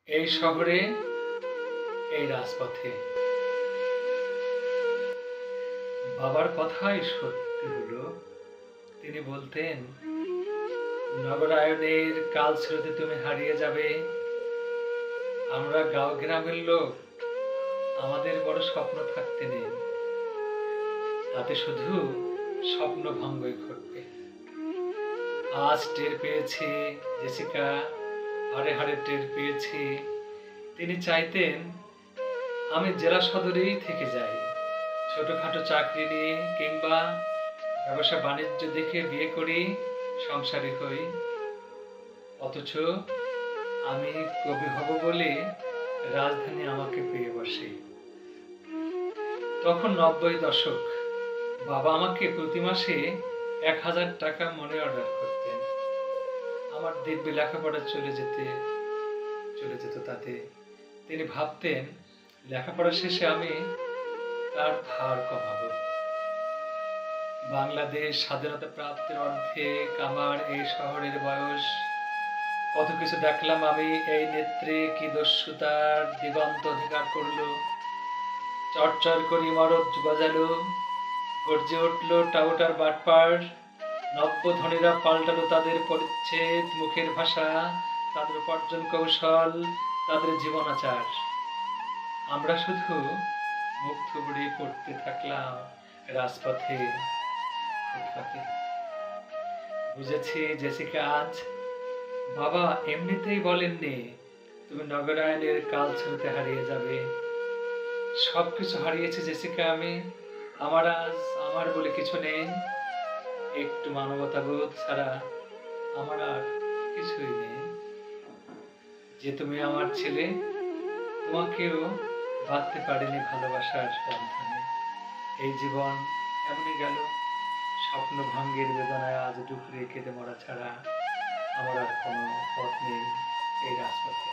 এই শহরে, এই রাজপথে বাবার কথাই সত্যি হলো। তিনি বলতেন, নগরায়নের কালস্রোতে তুমি হারিয়ে যাবে। আমরা গাঁও গ্রামের লোক, আমাদের বড় স্বপ্ন থাকতে নেই, তাতে শুধু স্বপ্ন ভঙ্গই ঘটবে। আজ টের পেয়েছি জেসিকা, হাড়ে হাড়ে টের পেয়েছি। তিনি চাইতেন আমি জেলা সদরেই থেকে যাই, ছোটখাটো চাকরি নিয়ে কিংবা ব্যবসা বাণিজ্য দেখে বিয়ে করি, সংসারী হই। অথচ আমি কবি হব বলে রাজধানী আমাকে পেয়ে বসে। তখন ৯০ দশক। বাবা আমাকে প্রতি মাসে ১,০০০ টাকা মনি অর্ডার করতেন। আমার দিব্যি লেখাপড়া চলে যেত তাতে। তিনি ভাবতেন লেখাপড়া শেষে আমি তার ধার কমাবো। বাংলাদেশ স্বাধীনতা প্রাপ্তির অর্ধেক আমার এই শহরের বয়স। কত কিছু দেখলাম আমি, এই নেত্রে কি দস্যুতার দিগন্ত অধিকার করলো। চরচর করে ইমারত গজালো, গর্জে উঠল টাউটার বাটপার। নব্য ধনীরা পাল্টালো তাদের পরিচ্ছেদ, মুখের ভাষা, তাদের উপার্জন কৌশল, তাদের জীবনাচার। আমরা শুধু মুখ থুবড়ে পড়তে থাকলাম রাজপথে, ফুটপাতে। বুঝেছি জেসিকা আজ, বাবা এমনিতেই বলেননি তুমি নগরায়নের কালস্রোতে হারিয়ে যাবে। সবকিছু হারিয়েছি জেসিকা আমি। আমার আজ আমার বলে কিছু নেই। একটু মানবতাবোধ ছাড়া আমার আর কিছুই নেই। যে তুমি আমার ছেলে, তোমাকেও বাঁধতে পারিনি ভালোবাসার বন্ধনে। এই জীবন এমনই গেল, স্বপ্ন ভঙ্গের বেদনায় আজ ডুকরে কেঁদে মরা ছাড়া আমার আর কোনো পথ নেই এই রাজপথে।